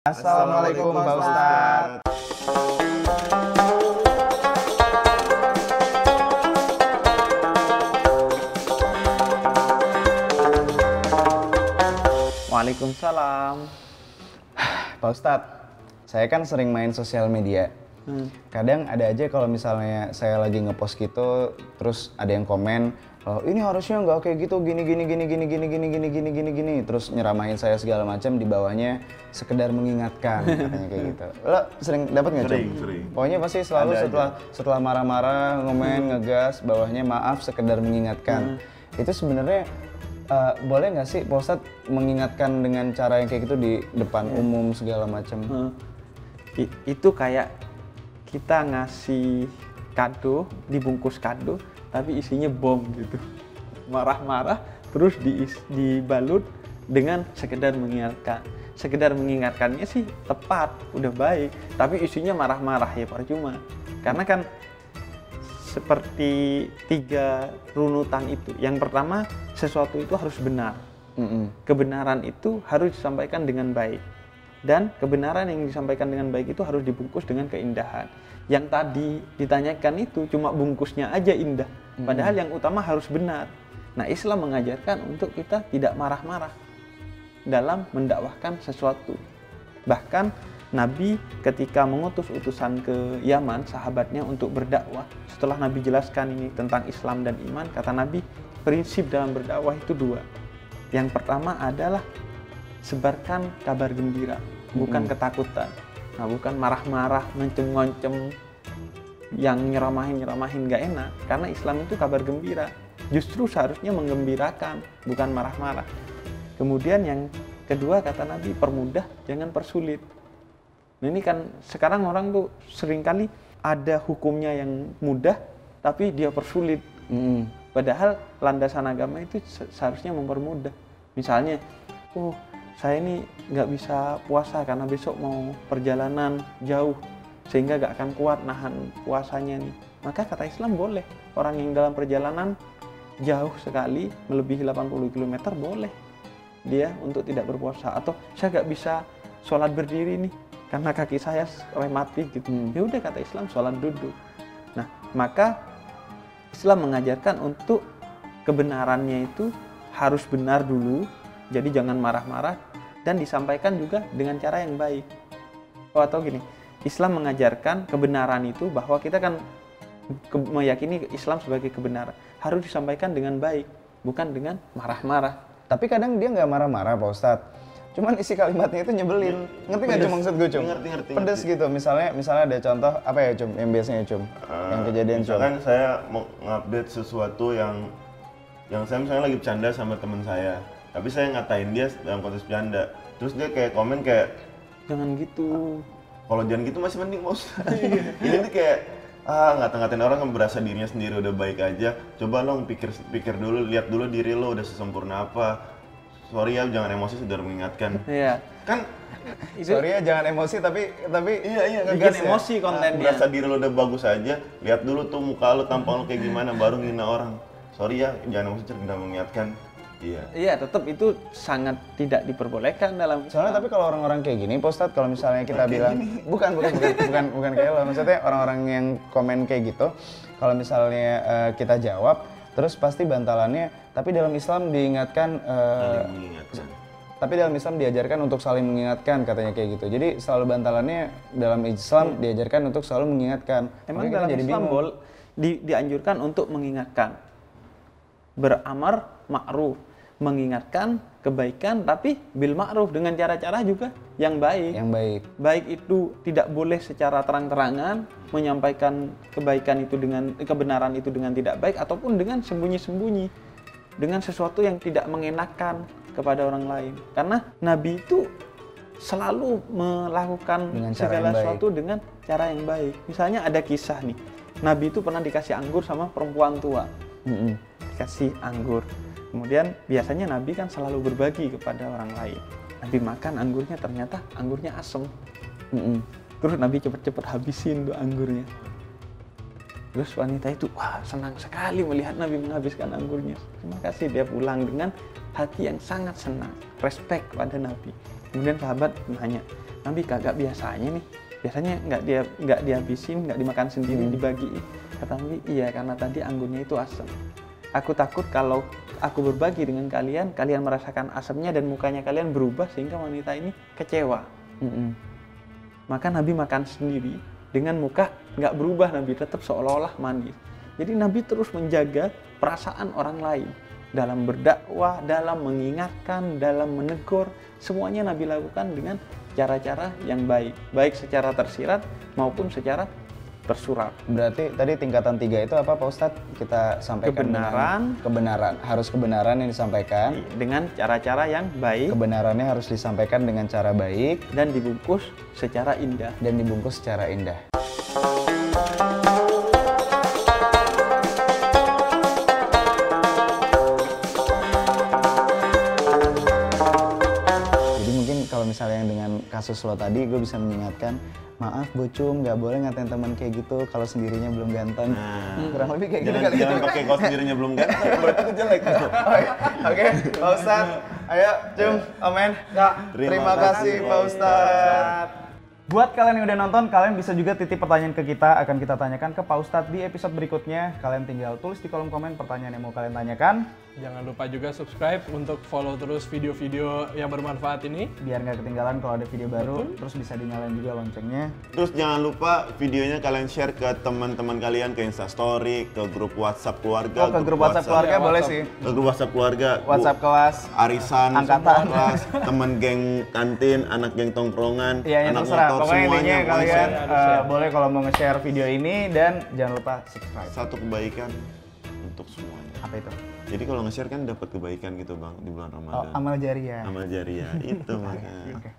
Assalamualaikum Pak Ustadz. Waalaikumsalam. Pak Ustadz, saya kan sering main sosial media. Kadang ada aja kalau misalnya saya lagi ngepost gitu, terus ada yang komen, ini harusnya nggak kayak gitu, gini, terus nyeramahin saya segala macam, di bawahnya sekedar mengingatkan, katanya kayak gitu. Lo sering dapat nggak, Cum? Sering. Pokoknya pasti selalu setelah marah-marah, ngomen, ngegas, bawahnya maaf, sekedar mengingatkan. Itu sebenarnya boleh nggak sih Pak Ustadz mengingatkan dengan cara yang kayak gitu di depan umum segala macam? Itu kayak kita ngasih kado, dibungkus kado, tapi isinya bom gitu. Marah-marah, terus dibalut dengan sekedar mengingatkan. Sekedar mengingatkannya sih tepat, udah baik, tapi isinya marah-marah ya percuma. Karena kan seperti 3 runutan itu. Yang pertama, sesuatu itu harus benar. Kebenaran itu harus disampaikan dengan baik. Dan kebenaran yang disampaikan dengan baik itu harus dibungkus dengan keindahan. Yang tadi ditanyakan itu cuma bungkusnya aja indah. Padahal yang utama harus benar. Nah, Islam mengajarkan untuk kita tidak marah-marah dalam mendakwahkan sesuatu. Bahkan Nabi ketika mengutus utusan ke Yaman, sahabatnya untuk berdakwah, setelah Nabi jelaskan ini tentang Islam dan iman, kata Nabi, prinsip dalam berdakwah itu 2. Yang pertama adalah sebarkan kabar gembira, bukan ketakutan. Nah, bukan marah-marah, ngoncem-ngoncem, yang nyeramahin gak enak. Karena Islam itu kabar gembira. Justru seharusnya menggembirakan, bukan marah-marah. Kemudian yang kedua kata Nabi, permudah, jangan persulit. Nah, ini kan sekarang orang tuh seringkali ada hukumnya yang mudah, tapi dia persulit. Padahal landasan agama itu seharusnya mempermudah. Misalnya, saya ini nggak bisa puasa karena besok mau perjalanan jauh, sehingga nggak akan kuat nahan puasanya nih. Maka kata Islam boleh, orang yang dalam perjalanan jauh sekali, melebihi 80 km boleh dia untuk tidak berpuasa. Atau saya nggak bisa sholat berdiri nih, karena kaki saya rematik gitu. Ya udah, kata Islam, sholat duduk. Nah, maka Islam mengajarkan untuk kebenarannya itu harus benar dulu, jadi jangan marah-marah, dan disampaikan juga dengan cara yang baik. Atau gini, Islam mengajarkan kebenaran itu bahwa kita kan meyakini Islam sebagai kebenaran, harus disampaikan dengan baik, bukan dengan marah-marah. Tapi kadang dia nggak marah-marah Pak Ustadz, cuman isi kalimatnya itu nyebelin. Ngerti nggak Cum maksud gue, Cum? Ngerti. Pedes gitu, misalnya ada contoh apa ya, Cum, yang biasanya, Cum, yang kejadian, Cum? Misalkan saya mau ngupdate sesuatu yang saya misalnya lagi bercanda sama teman saya, tapi saya ngatain dia dalam konteks bercanda, terus dia kayak komen kayak, jangan gitu. Kalau jangan gitu masih mending, Bos. Ini tuh kayak ngata-ngatain orang yang berasa dirinya sendiri udah baik aja. Coba lo pikir dulu, lihat dulu diri lo udah sesempurna apa. Sorry ya, jangan emosi, sudah mengingatkan. Iya. Kan Sorry ya, jangan emosi, tapi iya bikin emosi kontennya. Berasa diri lo udah bagus aja, lihat dulu tuh muka lo, tampang lo kayak gimana, baru ngina orang. Sorry ya, jangan emosi, sudah mengingatkan. Iya, tetap itu sangat tidak diperbolehkan dalam Islam. Soalnya tapi kalau orang-orang kayak gini, Pak Ustadz, kalau misalnya kita bilang bukan kayak lo, maksudnya orang-orang yang komen kayak gitu, kalau misalnya kita jawab, terus pasti bantalannya, tapi dalam Islam diingatkan, tapi dalam Islam diajarkan untuk saling mengingatkan, katanya kayak gitu. Jadi selalu bantalannya dalam Islam diajarkan untuk selalu mengingatkan. Emang makanya dalam kita jadi Islam bingung. dianjurkan untuk mengingatkan, beramar ma'ruf, mengingatkan kebaikan, tapi bil ma'ruf, dengan cara-cara juga yang baik. Yang baik. Baik itu tidak boleh secara terang-terangan menyampaikan kebaikan itu dengan kebenaran itu dengan tidak baik, ataupun dengan sembunyi-sembunyi, dengan sesuatu yang tidak mengenakan kepada orang lain. Karena Nabi itu selalu melakukan dengan segala sesuatu dengan cara yang baik. Misalnya ada kisah nih, Nabi itu pernah dikasih anggur sama perempuan tua. Dikasih anggur. Kemudian biasanya Nabi kan selalu berbagi kepada orang lain. Nabi makan anggurnya, ternyata anggurnya asem. Terus Nabi cepet-cepet habisin tuh anggurnya. Terus wanita itu, wah, senang sekali melihat Nabi menghabiskan anggurnya. Terima kasih, dia pulang dengan hati yang sangat senang, respect pada Nabi. Kemudian sahabat nanya, Nabi kagak biasanya nih. Biasanya nggak dihabisin, nggak dimakan sendiri, dibagiin. Kata Nabi, iya karena tadi anggurnya itu asam. Aku takut kalau aku berbagi dengan kalian, kalian merasakan asamnya dan mukanya kalian berubah sehingga wanita ini kecewa. Maka Nabi makan sendiri dengan muka nggak berubah, Nabi tetap seolah-olah manis. Jadi Nabi terus menjaga perasaan orang lain dalam berdakwah, dalam mengingatkan, dalam menegur, semuanya Nabi lakukan dengan cara-cara yang baik, baik secara tersirat maupun secara tersurat. Berarti tadi tingkatan 3 itu apa Pak Ustadz? Kita sampaikan kebenaran, harus kebenaran yang disampaikan dengan cara-cara yang baik. Kebenarannya harus disampaikan dengan cara baik dan dibungkus secara indah. Jadi mungkin kalau misalnya yang dengan kasus lo tadi, gue bisa mengingatkan, maaf Bocum, nggak boleh ngatain teman kayak gitu kalau sendirinya belum ganteng. Kurang lebih kayak gitu kali. Jangan pakai kalau sendirinya belum ganteng, berarti itu jelek. Oke, Pak Ustadz. Ayo, Cum, Omen. Terima kasih Pak Ustadz. Buat kalian yang udah nonton, kalian bisa juga titip pertanyaan ke kita, akan kita tanyakan ke Pak Ustadz di episode berikutnya. Kalian tinggal tulis di kolom komen pertanyaan yang mau kalian tanyakan. Jangan lupa juga subscribe untuk follow terus video-video yang bermanfaat ini. Biar nggak ketinggalan kalau ada video baru, terus bisa dinyalain juga loncengnya. Terus jangan lupa videonya kalian share ke teman-teman kalian, ke Instastory, ke grup WhatsApp keluarga. Oh, ke grup WhatsApp keluarga boleh sih. Ke grup WhatsApp keluarga. WhatsApp kelas, arisan, angkatan, kelas, temen geng kantin, anak geng tongkrongan, iya, anak terserah. motor, Pokoknya intinya semuanya. kalian boleh kalau mau nge-share video ini dan jangan lupa subscribe. Satu kebaikan untuk semuanya. Apa itu? Jadi kalau nge-share kan dapat kebaikan gitu Bang di bulan Ramadan. Oh, amal jariah. Amal jariah itu makanya. Oke.